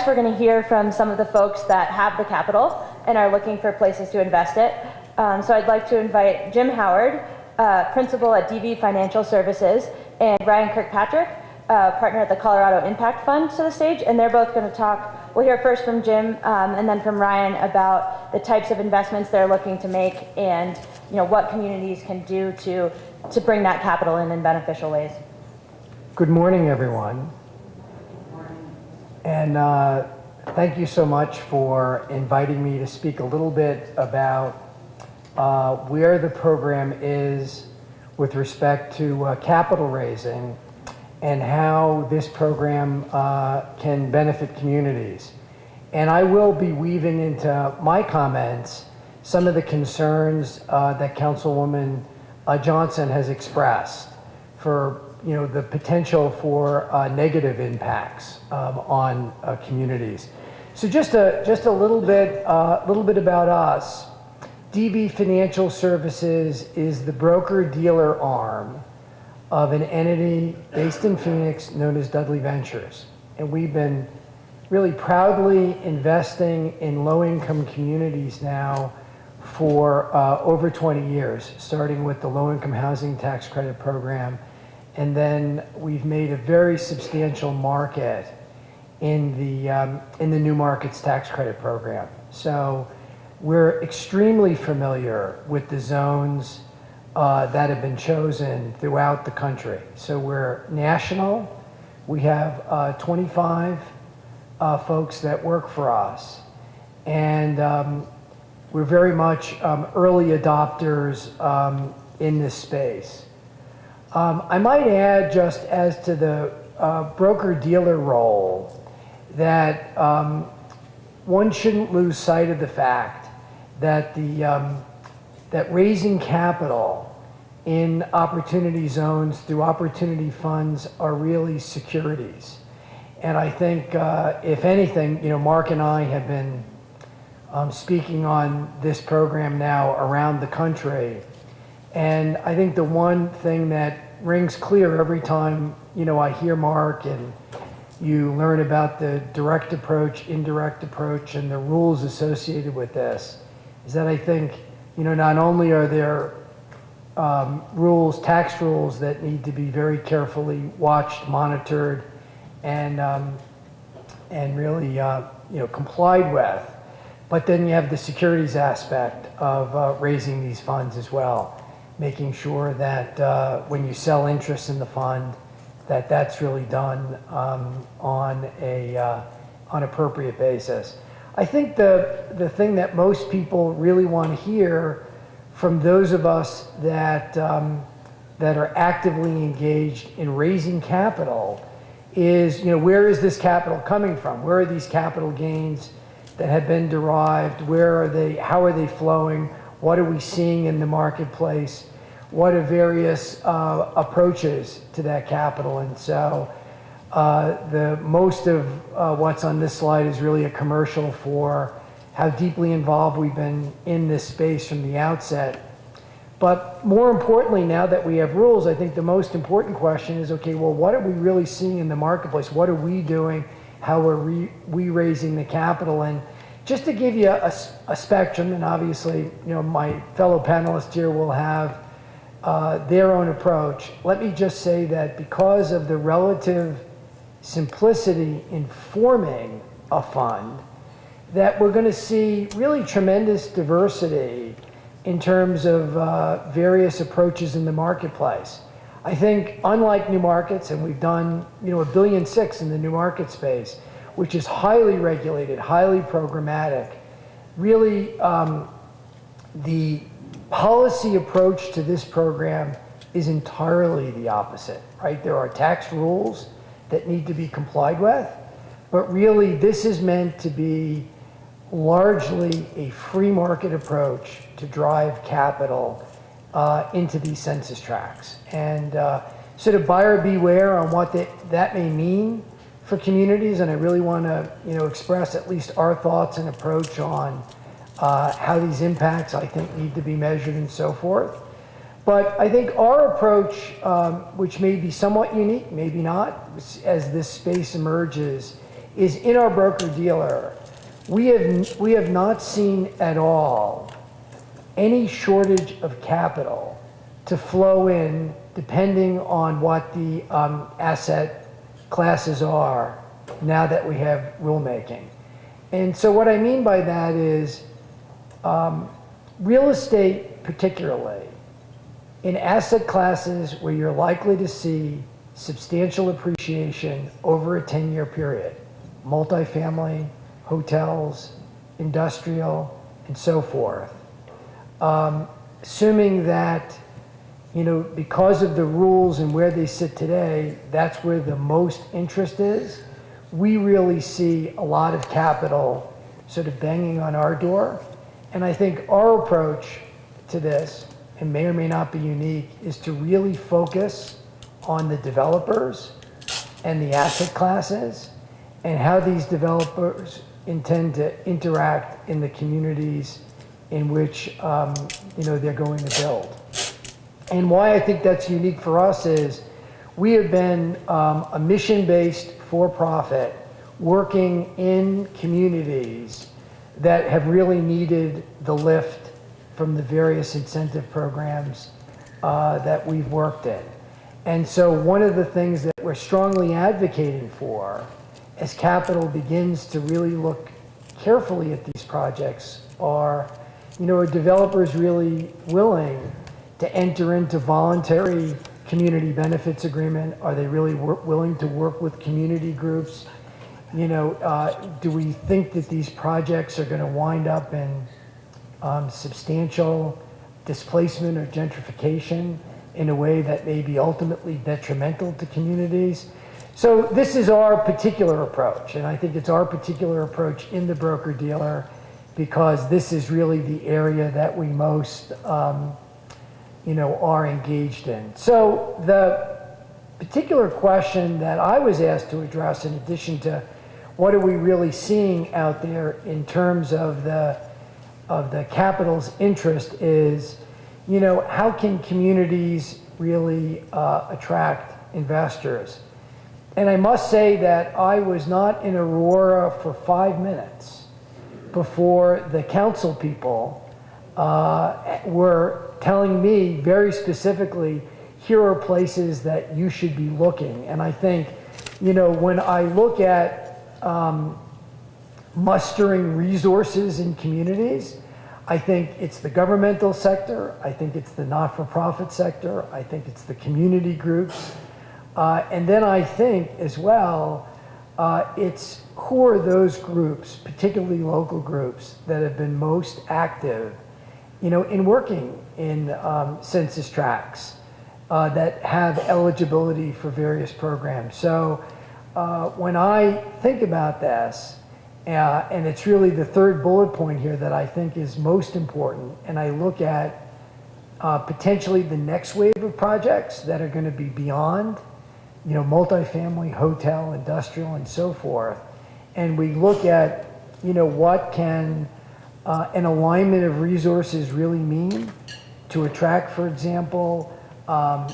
next we're going to hear from some of the folks that have the capital and are looking for places to invest it. So I'd like to invite Jim Howard, principal at DV Financial Services, and Ryan Kirkpatrick, partner at the Colorado Impact Fund, to the stage, and they're both going to talk. We'll hear first from Jim and then from Ryan about the types of investments they're looking to make and what communities can do to bring that capital in beneficial ways. Good morning, everyone. Good morning. And thank you so much for inviting me to speak a little bit about where the program is with respect to capital raising and how this program can benefit communities. And I will be weaving into my comments some of the concerns that Councilwoman Johnson has expressed for the potential for negative impacts on communities. So just a little bit about us. DV Financial Services is the broker-dealer arm of an entity based in Phoenix known as Dudley Ventures. And we've been really proudly investing in low-income communities now for over 20 years, starting with the low-income housing tax credit program. And then we've made a very substantial market in the new markets tax credit program. So we're extremely familiar with the zones that have been chosen throughout the country. So we're national. We have 25 folks that work for us. And we're very much early adopters in this space. I might add, just as to the broker-dealer role, that one shouldn't lose sight of the fact that that raising capital in opportunity zones through opportunity funds are really securities. And I think, if anything, Mark and I have been speaking on this program now around the country. And I think the one thing that rings clear every time, I hear Mark and you learn about the direct approach, indirect approach, and the rules associated with this, is that I think, not only are there rules, tax rules that need to be very carefully watched, monitored, and really, complied with, but then you have the securities aspect of raising these funds as well, making sure that when you sell interest in the fund, that's really done on an appropriate basis. I think the thing that most people really want to hear from those of us that are actively engaged in raising capital is, where is this capital coming from? Where are these capital gains that have been derived? Where are they? How are they flowing? What are we seeing in the marketplace? What are various approaches to that capital? And so the most of what's on this slide is really a commercial for how deeply involved we've been in this space from the outset. But more importantly, now that we have rules, I think the most important question is, okay, well, what are we really seeing in the marketplace? What are we doing? How are we raising the capital? And just to give you a spectrum, and obviously, my fellow panelists here will have their own approach. Let me just say that because of the relative simplicity in forming a fund, that we're going to see really tremendous diversity in terms of various approaches in the marketplace. I think, unlike new markets, and we've done $1.6 billion in the new market space, which is highly regulated, highly programmatic, really the policy approach to this program is entirely the opposite, right? There are tax rules that need to be complied with, but really this is meant to be largely a free market approach to drive capital into these census tracts. And sort of buyer beware on what that may mean for communities, and I really want to express at least our thoughts and approach on how these impacts, I think, need to be measured and so forth. But I think our approach, which may be somewhat unique, maybe not, as this space emerges, is in our broker-dealer, we have not seen at all any shortage of capital to flow in depending on what the asset classes are now that we have rulemaking. And so what I mean by that is real estate particularly, in asset classes where you're likely to see substantial appreciation over a 10-year period, multifamily, hotels, industrial, and so forth, assuming that, you know, because of the rules and where they sit today, that's where the most interest is. We really see a lot of capital sort of banging on our door. And I think our approach to this, and may or may not be unique, is to really focus on the developers and the asset classes and how these developers intend to interact in the communities in which you know, they're going to build. And why I think that's unique for us is we have been a mission-based for-profit working in communities that have really needed the lift from the various incentive programs that we've worked in. And so one of the things that we're strongly advocating for as capital begins to really look carefully at these projects are, you know, are developers really willing to enter into voluntary community benefits agreement? Are they really willing to work with community groups? You know, do we think that these projects are going to wind up in substantial displacement or gentrification in a way that may be ultimately detrimental to communities? So this is our particular approach, and I think it's our particular approach in the broker-dealer because this is really the area that we most you know, are engaged in. So the particular question that I was asked to address, in addition to what are we really seeing out there in terms of the capital's interest, is, you know, how can communities really attract investors? And I must say that I was not in Aurora for 5 minutes before the council people were telling me very specifically, here are places that you should be looking. And I think, you know, when I look at mustering resources in communities, I think it's the governmental sector, I think it's the not-for-profit sector, I think it's the community groups, and then I think as well, it's who are those groups, particularly local groups, that have been most active, you know, in working in census tracts that have eligibility for various programs. So when I think about this, and it's really the third bullet point here that I think is most important, and I look at potentially the next wave of projects that are going to be beyond, you know, multifamily, hotel, industrial, and so forth, and we look at, you know, what can an alignment of resources really mean to attract, for example,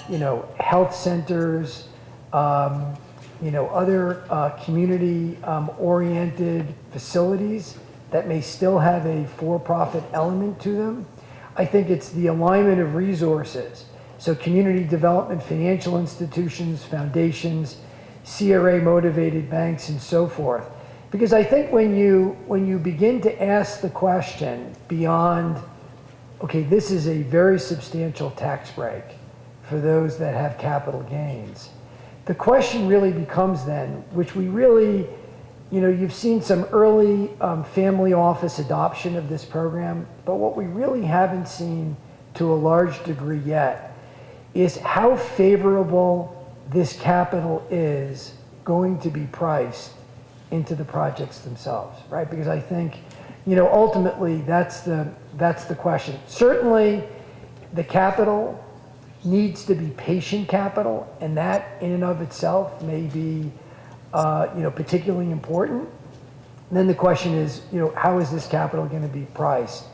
you know, health centers, you know, other community-oriented facilities that may still have a for-profit element to them. I think it's the alignment of resources. So community development, financial institutions, foundations, CRA-motivated banks, and so forth. Because I think when you begin to ask the question beyond, okay, this is a very substantial tax break for those that have capital gains, the question really becomes then, which we really, you know, you've seen some early family office adoption of this program, but what we really haven't seen to a large degree yet is how favorable this capital is going to be priced into the projects themselves, right? Because I think, you know, ultimately that's the question. Certainly the capital needs to be patient capital, and that in and of itself may be, you know, particularly important. And then the question is, you know, how is this capital going to be priced?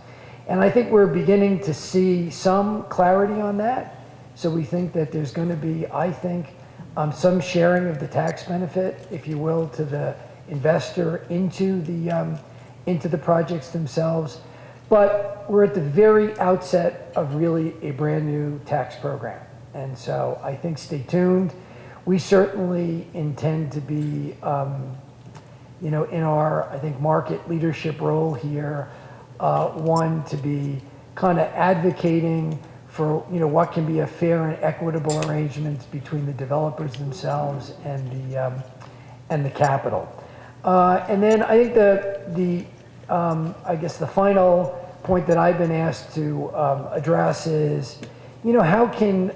And I think we're beginning to see some clarity on that. So we think that there's going to be, I think, some sharing of the tax benefit, if you will, to the investor into the projects themselves. But we're at the very outset of really a brand new tax program. And so I think stay tuned. We certainly intend to be, in our, I think, market leadership role here, one, to be kind of advocating for, what can be a fair and equitable arrangements between the developers themselves and the capital. And then I think I guess the final point that I've been asked to address is, how can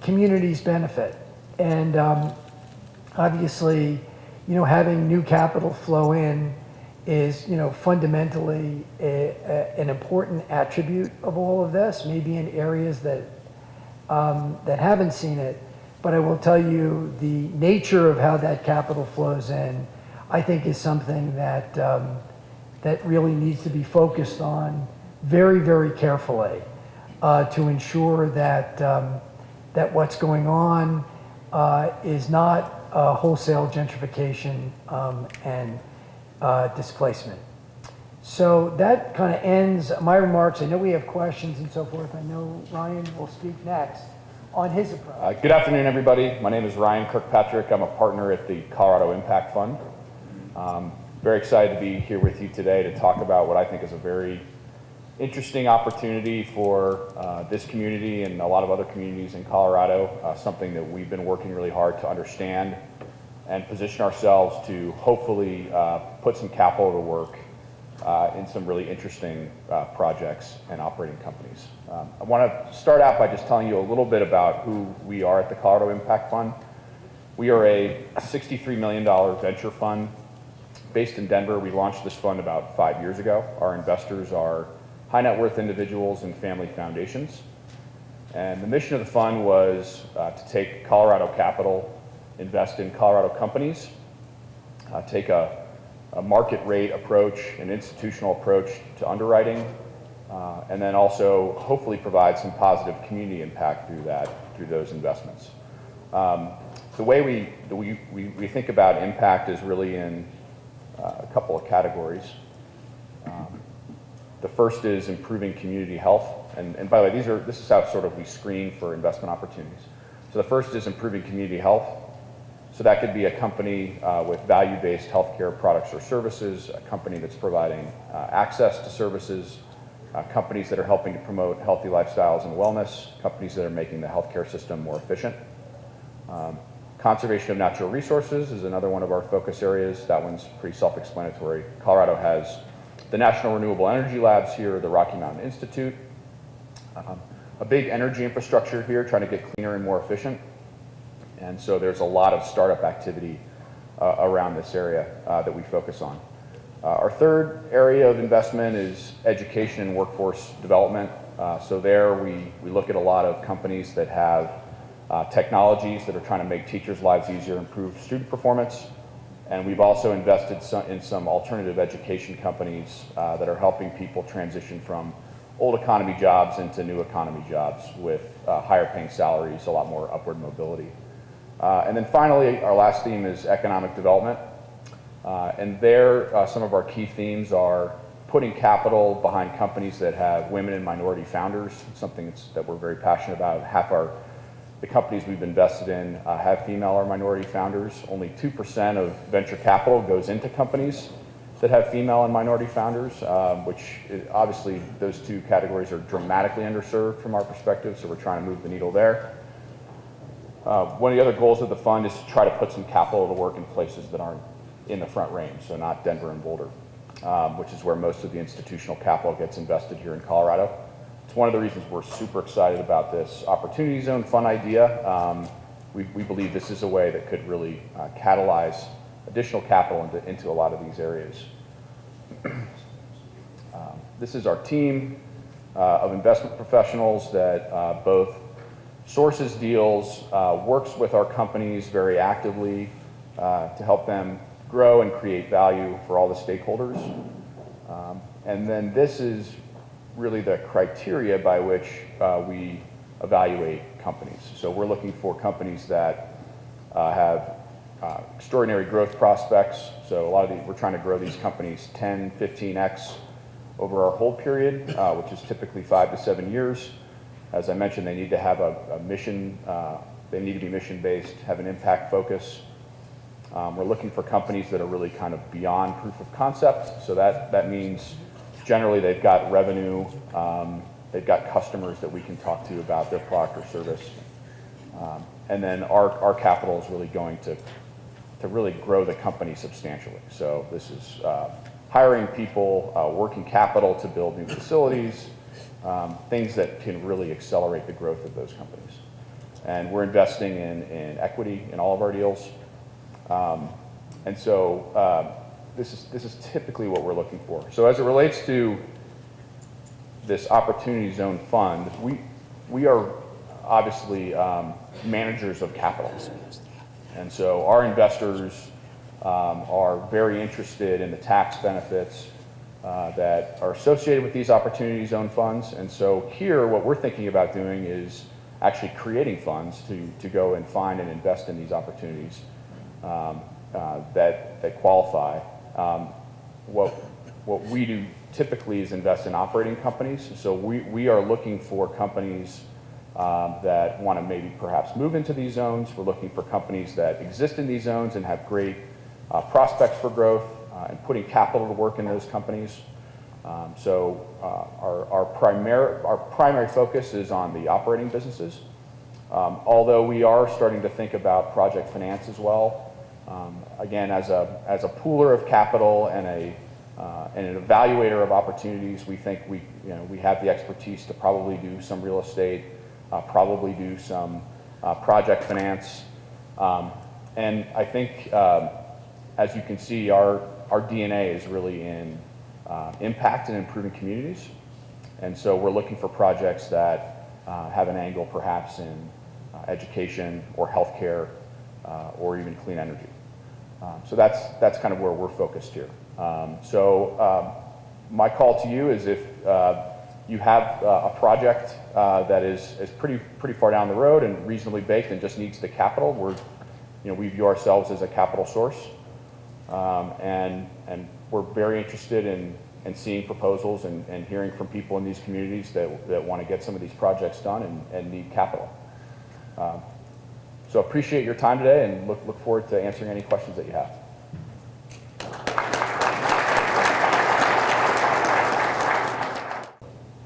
communities benefit? And obviously, having new capital flow in is, fundamentally an important attribute of all of this, maybe in areas that haven't seen it. But I will tell you, the nature of how that capital flows in, I think, is something that that really needs to be focused on very, very carefully to ensure that that what's going on is not wholesale gentrification and displacement. So that kind of ends my remarks. I know we have questions and so forth. I know Ryan will speak next on his approach. Good afternoon, everybody. My name is Ryan Kirkpatrick. I'm a partner at the Colorado Impact Fund. Very excited to be here with you today to talk about what I think is a very interesting opportunity for this community and a lot of other communities in Colorado, something that we've been working really hard to understand and position ourselves to hopefully put some capital to work in some really interesting projects and operating companies. I want to start out by just telling you a little bit about who we are at the Colorado Impact Fund. We are a $63 million venture fund based in Denver. We launched this fund about 5 years ago. Our investors are high net worth individuals and family foundations. And the mission of the fund was to take Colorado capital, invest in Colorado companies, take a market rate approach, an institutional approach to underwriting, and then also hopefully provide some positive community impact through those investments. The way we think about impact is really in a couple of categories. The first is improving community health, and by the way, this is how sort of we screen for investment opportunities. So the first is improving community health. So that could be a company with value-based healthcare products or services, a company that's providing access to services, companies that are helping to promote healthy lifestyles and wellness, companies that are making the healthcare system more efficient. Conservation of natural resources is another one of our focus areas. That one's pretty self-explanatory. Colorado has the National Renewable Energy Labs here, the Rocky Mountain Institute, a big energy infrastructure here trying to get cleaner and more efficient. And so there's a lot of startup activity around this area that we focus on. Our third area of investment is education and workforce development. So there we look at a lot of companies that have technologies that are trying to make teachers' lives easier, improve student performance. And we've also invested in some alternative education companies that are helping people transition from old economy jobs into new economy jobs with higher paying salaries, a lot more upward mobility. And then finally, our last theme is economic development. And there, some of our key themes are putting capital behind companies that have women and minority founders, something that we're very passionate about. Half the companies we've invested in have female or minority founders. Only 2% of venture capital goes into companies that have female and minority founders, which obviously those two categories are dramatically underserved from our perspective, so we're trying to move the needle there. One of the other goals of the fund is to try to put some capital to work in places that aren't in the front range, so not Denver and Boulder, which is where most of the institutional capital gets invested here in Colorado. It's one of the reasons we're super excited about this Opportunity Zone Fund idea. We believe this is a way that could really catalyze additional capital into a lot of these areas. This is our team of investment professionals that both sources deals, works with our companies very actively to help them grow and create value for all the stakeholders. And then this is really the criteria by which we evaluate companies. So we're looking for companies that have extraordinary growth prospects. So a lot of we're trying to grow these companies 10, 15x over our hold period, which is typically 5 to 7 years. As I mentioned, they need to have a mission, they need to be mission-based, have an impact focus. We're looking for companies that are really kind of beyond proof of concept. So that means generally they've got revenue, they've got customers that we can talk to about their product or service. And then our capital is really going to really grow the company substantially. So this is hiring people, working capital to build new facilities, things that can really accelerate the growth of those companies. And we're investing in equity in all of our deals. And so this is typically what we're looking for. So as it relates to this Opportunity Zone Fund, we are obviously managers of capital. And so our investors are very interested in the tax benefits that are associated with these Opportunity Zone funds. And so here, what we're thinking about doing is actually creating funds to go and find and invest in these opportunities that qualify. What we do typically is invest in operating companies. So we are looking for companies that want to maybe perhaps move into these zones. We're looking for companies that exist in these zones and have great prospects for growth and putting capital to work in those companies. So our primary focus is on the operating businesses, although we are starting to think about project finance as well. Again, as a pooler of capital and an evaluator of opportunities, we think we have the expertise to probably do some real estate, probably do some project finance, and I think as you can see, our DNA is really in impact and improving communities, and so we're looking for projects that have an angle perhaps in education or healthcare or even clean energy. So that's kind of where we're focused here. So my call to you is if you have a project that is pretty far down the road and reasonably baked and just needs the capital, we view ourselves as a capital source, and we're very interested in seeing proposals and hearing from people in these communities that want to get some of these projects done and need capital. So appreciate your time today and look forward to answering any questions that you have.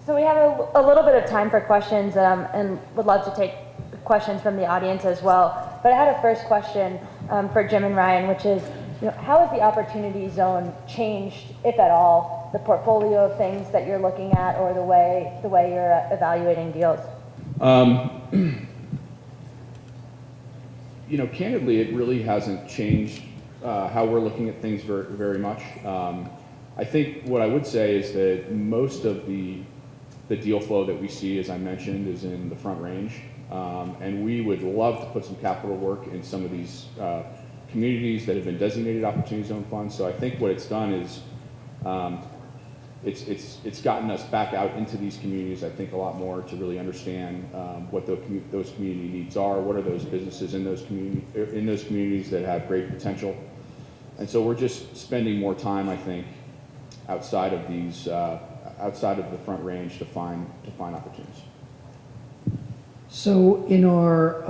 So we have a little bit of time for questions and would love to take questions from the audience as well. But I had a first question for Jim and Ryan, which is, how has the Opportunity Zone changed, if at all, the portfolio of things that you're looking at or the way you're evaluating deals? Candidly, it really hasn't changed how we're looking at things very, very much. I think what I would say is that most of the deal flow that we see, as I mentioned, is in the Front Range, and we would love to put some capital work in some of these communities that have been designated Opportunity Zone funds. So I think what it's done is it's gotten us back out into these communities, I think, a lot more to really understand what those community needs are, what are those businesses in those communities that have great potential. And so we're just spending more time, I think, outside of the Front Range to find opportunities. So in our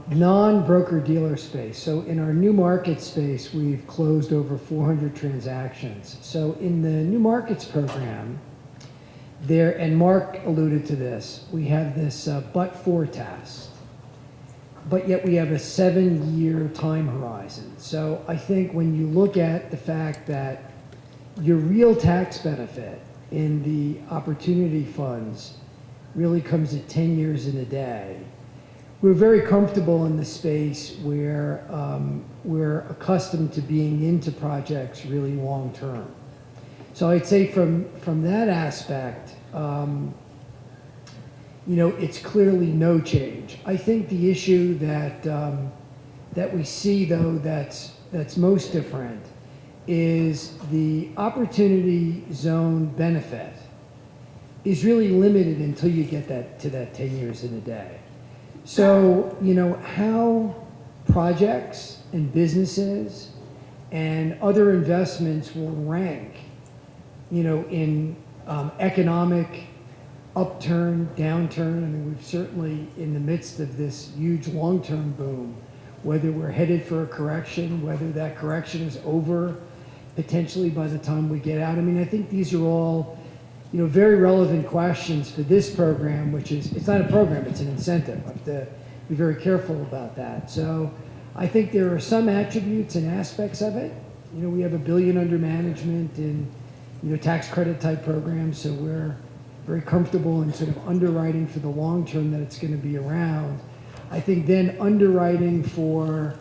non-broker dealer space, so in our new market space, we've closed over 400 transactions. So in the new markets program, and Mark alluded to this, we have this but-for test, but yet we have a 7-year time horizon. So I think when you look at the fact that your real tax benefit in the opportunity funds really comes at 10 years in a day, we're very comfortable in the space where we're accustomed to being into projects really long term. So I'd say from that aspect, it's clearly no change. I think the issue that we see, though, that's most different is the Opportunity Zone benefit is really limited until you get to that 10 years in a day. So, how projects and businesses and other investments will rank, in economic upturn, downturn. I mean, we've certainly in the midst of this huge long-term boom, whether we're headed for a correction, whether that correction is over potentially by the time we get out. I mean, I think these are all, very relevant questions for this program, which is, it's not a program, it's an incentive. I have to be very careful about that. So I think there are some attributes and aspects of it. We have $1 billion under management in, tax credit type programs, so we're very comfortable in sort of underwriting for the long term that it's going to be around. I think then underwriting for,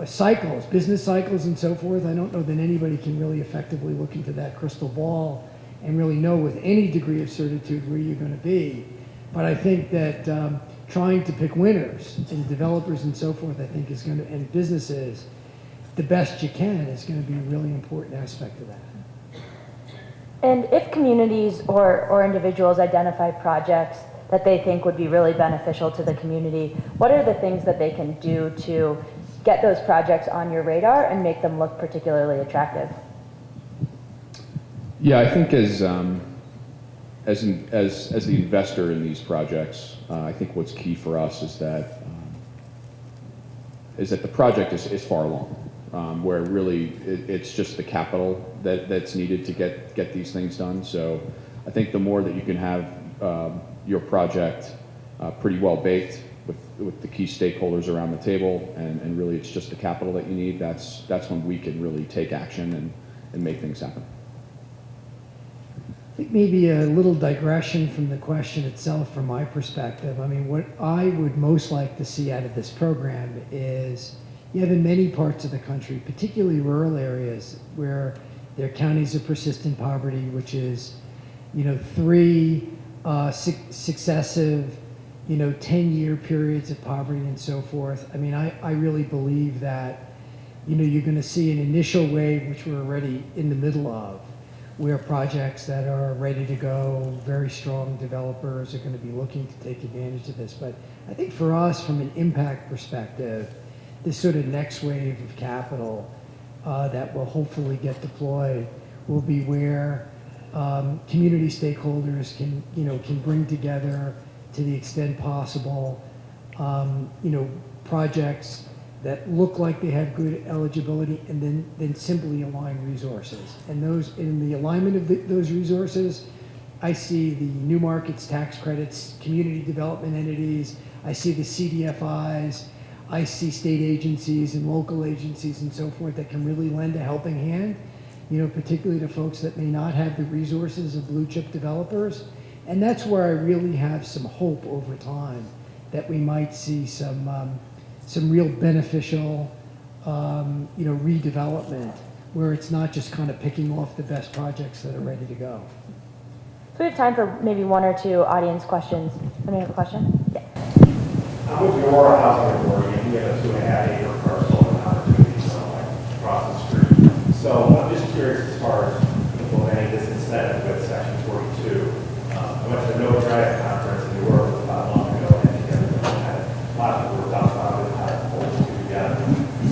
cycles, business cycles and so forth, I don't know that anybody can really effectively look into that crystal ball and really know with any degree of certitude where you're going to be. But I think that trying to pick winners and developers and so forth, I think is going to, and businesses, the best you can is going to be a really important aspect of that. And if communities or individuals identify projects that they think would be really beneficial to the community, what are the things that they can do to get those projects on your radar and make them look particularly attractive? Yeah, I think as the investor in these projects, I think what's key for us is that the project is far along, where really it's just the capital that's needed to get these things done. So I think the more that you can have your project pretty well baked with the key stakeholders around the table, and really it's just the capital that you need, that's when we can really take action and make things happen. I think maybe a little digression from the question itself from my perspective. I mean, what I would most like to see out of this program is you have in many parts of the country, particularly rural areas, where there are counties of persistent poverty, which is, 3 successive, 10-year periods of poverty and so forth. I mean, I really believe that, you're going to see an initial wave, which we're already in the middle of, where projects that are ready to go, very strong developers are going to be looking to take advantage of this. But I think for us, from an impact perspective, this sort of next wave of capital that will hopefully get deployed will be where community stakeholders can bring together, to the extent possible, projects that look like they have good eligibility, and then simply align resources. And in the alignment of those resources, I see the new markets tax credits, community development entities, I see the CDFIs, I see state agencies and local agencies and so forth that can really lend a helping hand, particularly to folks that may not have the resources of blue chip developers. And that's where I really have some hope over time that we might see some real beneficial, redevelopment, where it's not just kind of picking off the best projects that are ready to go. So we have time for maybe 1 or 2 audience questions. Anybody have a question? Yeah. I'm with the Aurora Housing Authority, and we have a 2.5-acre parcel and opportunities across the street. So I'm just curious as far as implementing this incentive with Section 42. I went to the No Drive conference in New York about a month ago, and everyone had a lot of people were talking about it, how to pull this two together.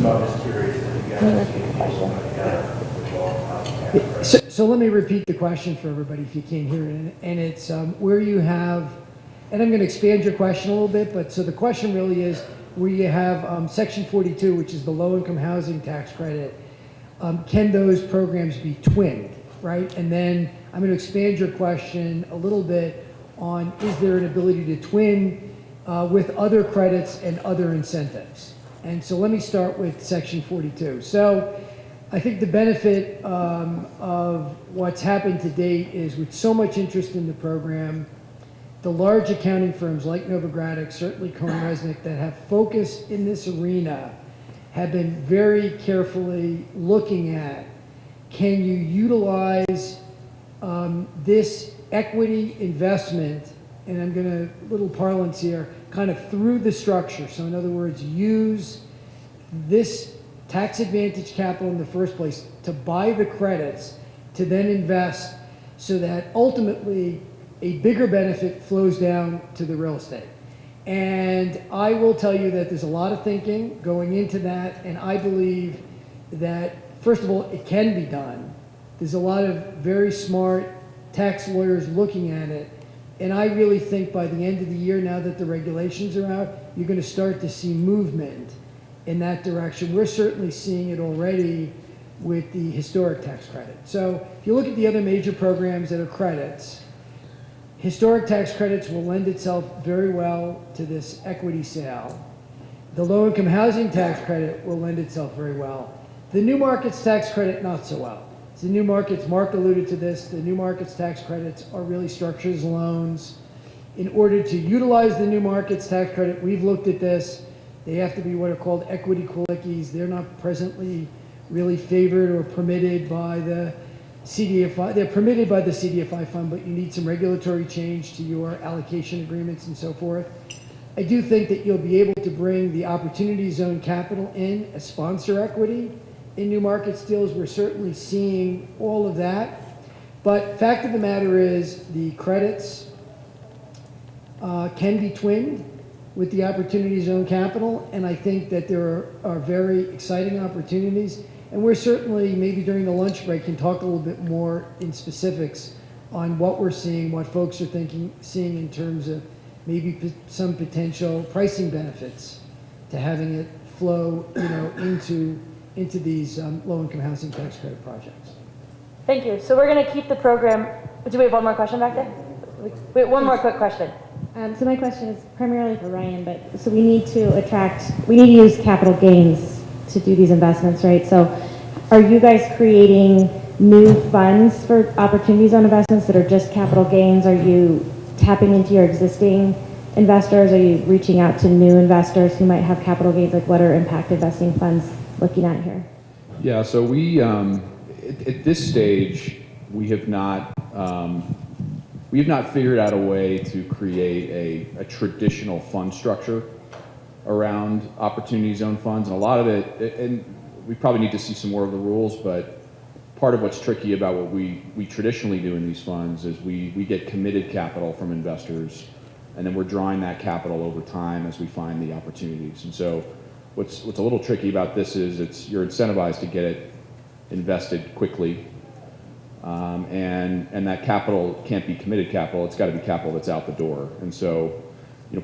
So I'm just curious if you guys have seen people put together with the Aurora Housing Authority. So let me repeat the question for everybody if you can't hear it. And it's where you have, and I'm going to expand your question a little bit, but so the question really is where you have Section 42, which is the low-income housing tax credit, can those programs be twinned, right? And then I'm going to expand your question a little bit on, is there an ability to twin with other credits and other incentives? And so let me start with Section 42. So I think the benefit of what's happened to date is, with so much interest in the program, the large accounting firms like Novogratz, certainly Cohen-Resnick, that have focused in this arena, have been very carefully looking at, can you utilize this equity investment, and I'm going to, little parlance here, kind of through the structure. So in other words, use this tax advantage capital in the first place to buy the credits, to then invest, so that ultimately a bigger benefit flows down to the real estate. And I will tell you that there's a lot of thinking going into that, and I believe that, first of all, it can be done. There's a lot of very smart tax lawyers looking at it, and I really think by the end of the year, now that the regulations are out, you're going to start to see movement in that direction. We're certainly seeing it already with the historic tax credit. So if you look at the other major programs that are credits, historic tax credits will lend itself very well to this equity sale. The low-income housing tax credit will lend itself very well. The new markets tax credit, not so well. The new markets, Mark alluded to this, the new markets tax credits are really structured as loans. In order to utilize the new markets tax credit, we've looked at this. They have to be what are called equity quickies. They're not presently really favored or permitted by the CDFI. They're permitted by the CDFI fund, but you need some regulatory change to your allocation agreements and so forth. I do think that you'll be able to bring the opportunity zone capital in as sponsor equity in new markets deals. We're certainly seeing all of that. But fact of the matter is the credits can be twinned with the opportunity zone capital, and I think that there are very exciting opportunities. And we're certainly, maybe during the lunch break, can talk a little bit more in specifics on what we're seeing, what folks are seeing in terms of maybe some potential pricing benefits to having it flow, into these low-income housing tax credit projects. Thank you. So we're going to keep the program. Do we have one more question back there? Wait, one more quick question. So my question is primarily for Ryan, but so we need to use capital gains to do these investments, right? So are you guys creating new funds for opportunity zone investments that are just capital gains? Are you tapping into your existing investors? Are you reaching out to new investors who might have capital gains? Like, what are impact investing funds looking at here? Yeah, so we, at this stage, we have not figured out a way to create a traditional fund structure around opportunity zone funds. And a lot of it, and we probably need to see some more of the rules, but part of what's tricky about what we traditionally do in these funds is we get committed capital from investors, and then we're drawing that capital over time as we find the opportunities. And so what's a little tricky about this is you're incentivized to get it invested quickly, and that capital can't be committed capital. It's got to be capital that's out the door. And so,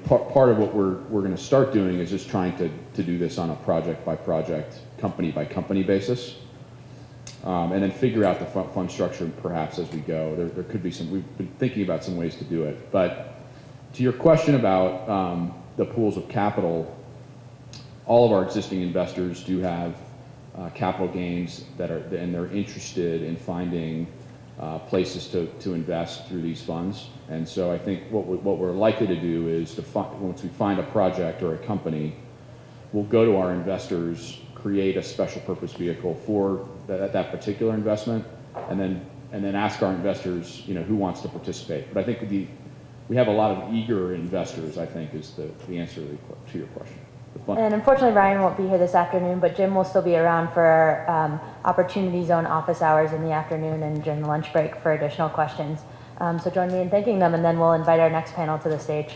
part of what we're going to start doing is just trying to do this on a project by project, company by company basis, and then figure out the fund structure perhaps as we go. There could be we've been thinking about some ways to do it. But to your question about the pools of capital, all of our existing investors do have capital gains and they're interested in finding places to invest through these funds. And so I think what we're likely to do is once we find a project or a company, we'll go to our investors, create a special purpose vehicle for that particular investment, and then ask our investors, who wants to participate. But I think we have a lot of eager investors, I think, is the answer to your question. And unfortunately, Ryan won't be here this afternoon, but Jim will still be around for our Opportunity Zone office hours in the afternoon and during the lunch break for additional questions. So join me in thanking them, and then we'll invite our next panel to the stage.